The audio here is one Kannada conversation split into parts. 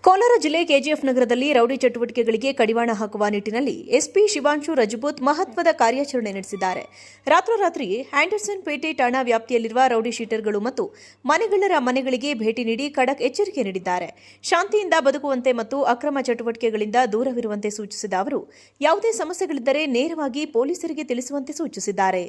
ಕೋಲಾರ ಜಿಲ್ಲೆ ಕೆಜಿಎಫ್ ನಗರದಲ್ಲಿ ರೌಡಿ ಚಟುವಟಿಕೆಗಳಿಗೆ ಕಡಿವಾಣ ಹಾಕುವ ನಿಟ್ಟಿನಲ್ಲಿ ಎಸ್ಪಿ ಶಿವಾಂಶು ರಜಪೂತ್ ಮಹತ್ವದ ಕಾರ್ಯಾಚರಣೆ ನಡೆಸಿದ್ದಾರೆ. ರಾತ್ರೋರಾತ್ರಿ ಹ್ಯಾಂಡರ್ಸನ್ ಪೇಟೆ ಠಾಣಾ ವ್ಯಾಪ್ತಿಯಲ್ಲಿರುವ ರೌಡಿ ಶೀಟರ್ಗಳು ಮತ್ತು ಮನೆಗಳ್ಳರ ಮನೆಗಳಿಗೆ ಭೇಟಿ ನೀಡಿ ಖಡಕ್ ಎಚ್ಚರಿಕೆ ನೀಡಿದ್ದಾರೆ. ಶಾಂತಿಯಿಂದ ಬದುಕುವಂತೆ ಮತ್ತು ಅಕ್ರಮ ಚಟುವಟಿಕೆಗಳಿಂದ ದೂರವಿರುವಂತೆ ಸೂಚಿಸಿದ ಅವರು, ಯಾವುದೇ ಸಮಸ್ಯೆಗಳಿದ್ದರೆ ನೇರವಾಗಿ ಪೊಲೀಸರಿಗೆ ತಿಳಿಸುವಂತೆ ಸೂಚಿಸಿದ್ದಾರೆ.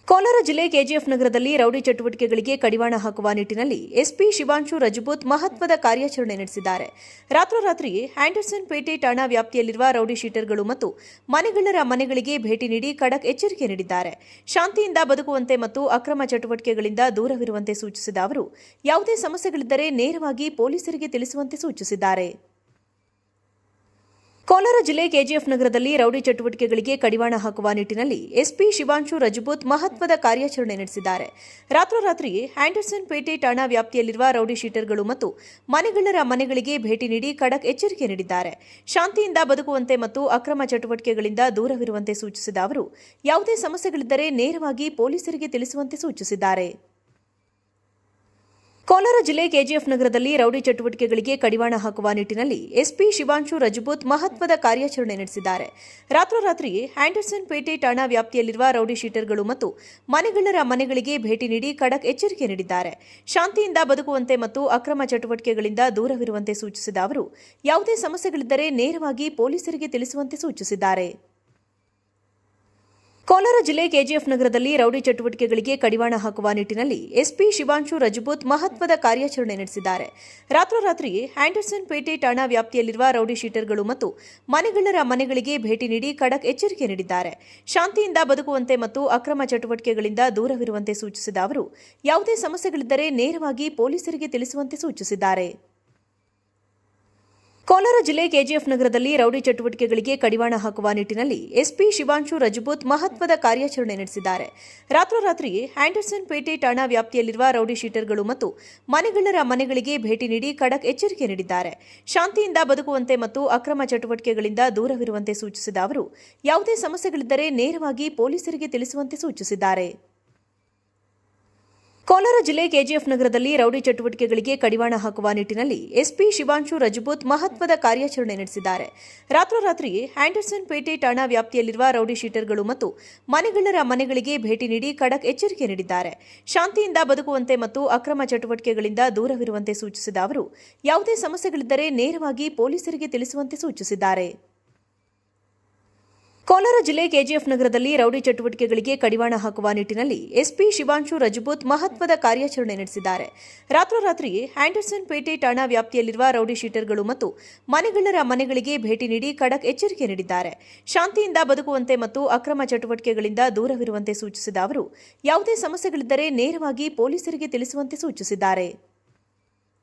ಕೋಲಾರ ಜಿಲ್ಲೆ ಕೆಜಿಎಫ್ ನಗರದಲ್ಲಿ ರೌಡಿ ಚಟುವಟಿಕೆಗಳಿಗೆ ಕಡಿವಾಣ ಹಾಕುವ ನಿಟ್ಟಿನಲ್ಲಿ ಎಸ್ಪಿ ಶಿವಾಂಶು ರಜಪೂತ್ ಮಹತ್ವದ ಕಾರ್ಯಾಚರಣೆ ನಡೆಸಿದ್ದಾರೆ. ರಾತ್ರೋರಾತ್ರಿ ಹ್ಯಾಂಡರ್ಸನ್ ಪೇಟೆ ಠಾಣಾ ವ್ಯಾಪ್ತಿಯಲ್ಲಿರುವ ರೌಡಿ ಶೀಟರ್ಗಳು ಮತ್ತು ಮನೆಗಳ್ಳರ ಮನೆಗಳಿಗೆ ಭೇಟಿ ನೀಡಿ ಖಡಕ್ ಎಚ್ಚರಿಕೆ ನೀಡಿದ್ದಾರೆ. ಶಾಂತಿಯಿಂದ ಬದುಕುವಂತೆ ಮತ್ತು ಅಕ್ರಮ ಚಟುವಟಿಕೆಗಳಿಂದ ದೂರವಿರುವಂತೆ ಸೂಚಿಸಿದ ಅವರು, ಯಾವುದೇ ಸಮಸ್ಯೆಗಳಿದ್ದರೆ ನೇರವಾಗಿ ಪೊಲೀಸರಿಗೆ ತಿಳಿಸುವಂತೆ ಸೂಚಿಸಿದ್ದಾರೆ. ಕೋಲಾರ ಜಿಲ್ಲೆ ಕೆಜಿಎಫ್ ನಗರದಲ್ಲಿ ರೌಡಿ ಚಟುವಟಿಕೆಗಳಿಗೆ ಕಡಿವಾಣ ಹಾಕುವ ನಿಟ್ಟಿನಲ್ಲಿ ಎಸ್ಪಿ ಶಿವಾಂಶು ರಜಪೂತ್ ಮಹತ್ವದ ಕಾರ್ಯಾಚರಣೆ ನಡೆಸಿದ್ದಾರೆ. ರಾತ್ರೋರಾತ್ರಿ ಹ್ಯಾಂಡರ್ಸನ್ ಪೇಟೆ ಠಾಣಾ ವ್ಯಾಪ್ತಿಯಲ್ಲಿರುವ ರೌಡಿ ಶೀಟರ್ಗಳು ಮತ್ತು ಮನೆಗಳ್ಳರ ಮನೆಗಳಿಗೆ ಭೇಟಿ ನೀಡಿ ಖಡಕ್ ಎಚ್ಚರಿಕೆ ನೀಡಿದ್ದಾರೆ. ಶಾಂತಿಯಿಂದ ಬದುಕುವಂತೆ ಮತ್ತು ಅಕ್ರಮ ಚಟುವಟಿಕೆಗಳಿಂದ ದೂರವಿರುವಂತೆ ಸೂಚಿಸಿದ ಅವರು, ಯಾವುದೇ ಸಮಸ್ಯೆಗಳಿದ್ದರೆ ನೇರವಾಗಿ ಪೊಲೀಸರಿಗೆ ತಿಳಿಸುವಂತೆ ಸೂಚಿಸಿದ್ದಾರೆ. ಕೋಲಾರ ಜಿಲ್ಲೆ ಕೆಜಿಎಫ್ ನಗರದಲ್ಲಿ ರೌಡಿ ಚಟುವಟಿಕೆಗಳಿಗೆ ಕಡಿವಾಣ ಹಾಕುವ ನಿಟ್ಟಿನಲ್ಲಿ ಎಸ್ಪಿ ಶಿವಾಂಶು ರಜಪೂತ್ ಮಹತ್ವದ ಕಾರ್ಯಾಚರಣೆ ನಡೆಸಿದ್ದಾರೆ. ರಾತ್ರೋರಾತ್ರಿ ಹ್ಯಾಂಡರ್ಸನ್ ಪೇಟೆ ಠಾಣಾ ವ್ಯಾಪ್ತಿಯಲ್ಲಿರುವ ರೌಡಿ ಶೀಟರ್ಗಳು ಮತ್ತು ಮನೆಗಳ್ಳರ ಮನೆಗಳಿಗೆ ಭೇಟಿ ನೀಡಿ ಖಡಕ್ ಎಚ್ಚರಿಕೆ ನೀಡಿದ್ದಾರೆ. ಶಾಂತಿಯಿಂದ ಬದುಕುವಂತೆ ಮತ್ತು ಅಕ್ರಮ ಚಟುವಟಿಕೆಗಳಿಂದ ದೂರವಿರುವಂತೆ ಸೂಚಿಸಿದ ಅವರು, ಯಾವುದೇ ಸಮಸ್ಯೆಗಳಿದ್ದರೆ ನೇರವಾಗಿ ಪೊಲೀಸರಿಗೆ ತಿಳಿಸುವಂತೆ ಸೂಚಿಸಿದ್ದಾರೆ. ಕೋಲಾರ ಜಿಲ್ಲೆ ಕೆಜಿಎಫ್ ನಗರದಲ್ಲಿ ರೌಡಿ ಚಟುವಟಿಕೆಗಳಿಗೆ ಕಡಿವಾಣ ಹಾಕುವ ನಿಟ್ಟಿನಲ್ಲಿ ಎಸ್ಪಿ ಶಿವಾಂಶು ರಜಪೂತ್ ಮಹತ್ವದ ಕಾರ್ಯಾಚರಣೆ ನಡೆಸಿದ್ದಾರೆ. ರಾತ್ರೋರಾತ್ರಿ ಹ್ಯಾಂಡರ್ಸನ್ ಪೇಟೆ ಠಾಣಾ ವ್ಯಾಪ್ತಿಯಲ್ಲಿರುವ ರೌಡಿ ಶೀಟರ್ಗಳು ಮತ್ತು ಮನೆಗಳ್ಳರ ಮನೆಗಳಿಗೆ ಭೇಟಿ ನೀಡಿ ಖಡಕ್ ಎಚ್ಚರಿಕೆ ನೀಡಿದ್ದಾರೆ. ಶಾಂತಿಯಿಂದ ಬದುಕುವಂತೆ ಮತ್ತು ಅಕ್ರಮ ಚಟುವಟಿಕೆಗಳಿಂದ ದೂರವಿರುವಂತೆ ಸೂಚಿಸಿದ ಅವರು, ಯಾವುದೇ ಸಮಸ್ಯೆಗಳಿದ್ದರೆ ನೇರವಾಗಿ ಪೊಲೀಸರಿಗೆ ತಿಳಿಸುವಂತೆ ಸೂಚಿಸಿದ್ದಾರೆ. ಕೋಲಾರ ಜಿಲ್ಲೆ ಕೆಜಿಎಫ್ ನಗರದಲ್ಲಿ ರೌಡಿ ಚಟುವಟಿಕೆಗಳಿಗೆ ಕಡಿವಾಣ ಹಾಕುವ ನಿಟ್ಟಿನಲ್ಲಿ ಎಸ್ಪಿ ಶಿವಾಂಶು ರಜಪೂತ್ ಮಹತ್ವದ ಕಾರ್ಯಾಚರಣೆ ನಡೆಸಿದ್ದಾರೆ. ರಾತ್ರೋರಾತ್ರಿ ಹ್ಯಾಂಡರ್ಸನ್ ಪೇಟೆ ಠಾಣಾ ವ್ಯಾಪ್ತಿಯಲ್ಲಿರುವ ರೌಡಿ ಶೀಟರ್ಗಳು ಮತ್ತು ಮನೆಗಳ್ಳರ ಮನೆಗಳಿಗೆ ಭೇಟಿ ನೀಡಿ ಖಡಕ್ ಎಚ್ಚರಿಕೆ ನೀಡಿದ್ದಾರೆ. ಶಾಂತಿಯಿಂದ ಬದುಕುವಂತೆ ಮತ್ತು ಅಕ್ರಮ ಚಟುವಟಿಕೆಗಳಿಂದ ದೂರವಿರುವಂತೆ ಸೂಚಿಸಿದ ಅವರು, ಯಾವುದೇ ಸಮಸ್ಯೆಗಳಿದ್ದರೆ ನೇರವಾಗಿ ಪೊಲೀಸರಿಗೆ ತಿಳಿಸುವಂತೆ ಸೂಚಿಸಿದ್ದಾರೆ. ಕೋಲಾರ ಜಿಲ್ಲೆ ಕೆಜಿಎಫ್ ನಗರದಲ್ಲಿ ರೌಡಿ ಚಟುವಟಿಕೆಗಳಿಗೆ ಕಡಿವಾಣ ಹಾಕುವ ನಿಟ್ಟಿನಲ್ಲಿ ಎಸ್ಪಿ ಶಿವಾಂಶು ರಜಪೂತ್ ಮಹತ್ವದ ಕಾರ್ಯಾಚರಣೆ ನಡೆಸಿದ್ದಾರೆ. ರಾತ್ರೋರಾತ್ರಿ ಹ್ಯಾಂಡರ್ಸನ್ ಪೇಟೆ ಠಾಣಾ ವ್ಯಾಪ್ತಿಯಲ್ಲಿರುವ ರೌಡಿ ಶೀಟರ್ಗಳು ಮತ್ತು ಮನೆಗಳ್ಳರ ಮನೆಗಳಿಗೆ ಭೇಟಿ ನೀಡಿ ಖಡಕ್ ಎಚ್ಚರಿಕೆ ನೀಡಿದ್ದಾರೆ. ಶಾಂತಿಯಿಂದ ಬದುಕುವಂತೆ ಮತ್ತು ಅಕ್ರಮ ಚಟುವಟಿಕೆಗಳಿಂದ ದೂರವಿರುವಂತೆ ಸೂಚಿಸಿದ ಅವರು, ಯಾವುದೇ ಸಮಸ್ಯೆಗಳಿದ್ದರೆ ನೇರವಾಗಿ ಪೊಲೀಸರಿಗೆ ತಿಳಿಸುವಂತೆ ಸೂಚಿಸಿದ್ದಾರೆ. ಕೋಲಾರ ಜಿಲ್ಲೆ ಕೆಜಿಎಫ್ ನಗರದಲ್ಲಿ ರೌಡಿ ಚಟುವಟಿಕೆಗಳಿಗೆ ಕಡಿವಾಣ ಹಾಕುವ ನಿಟ್ಟಿನಲ್ಲಿ ಎಸ್ಪಿ ಶಿವಾಂಶು ರಜಪೂತ್ ಮಹತ್ವದ ಕಾರ್ಯಾಚರಣೆ ನಡೆಸಿದ್ದಾರೆ. ರಾತ್ರೋರಾತ್ರಿ ಹ್ಯಾಂಡರ್ಸನ್ ಪೇಟೆ ಠಾಣಾ ವ್ಯಾಪ್ತಿಯಲ್ಲಿರುವ ರೌಡಿ ಶೀಟರ್ಗಳು ಮತ್ತು ಮನೆಗಳ್ಳರ ಮನೆಗಳಿಗೆ ಭೇಟಿ ನೀಡಿ ಖಡಕ್ ಎಚ್ಚರಿಕೆ ನೀಡಿದ್ದಾರೆ. ಶಾಂತಿಯಿಂದ ಬದುಕುವಂತೆ ಮತ್ತು ಅಕ್ರಮ ಚಟುವಟಿಕೆಗಳಿಂದ ದೂರವಿರುವಂತೆ ಸೂಚಿಸಿದ ಅವರು, ಯಾವುದೇ ಸಮಸ್ಯೆಗಳಿದ್ದರೆ ನೇರವಾಗಿ ಪೊಲೀಸರಿಗೆ ತಿಳಿಸುವಂತೆ ಸೂಚಿಸಿದ್ದಾರೆ.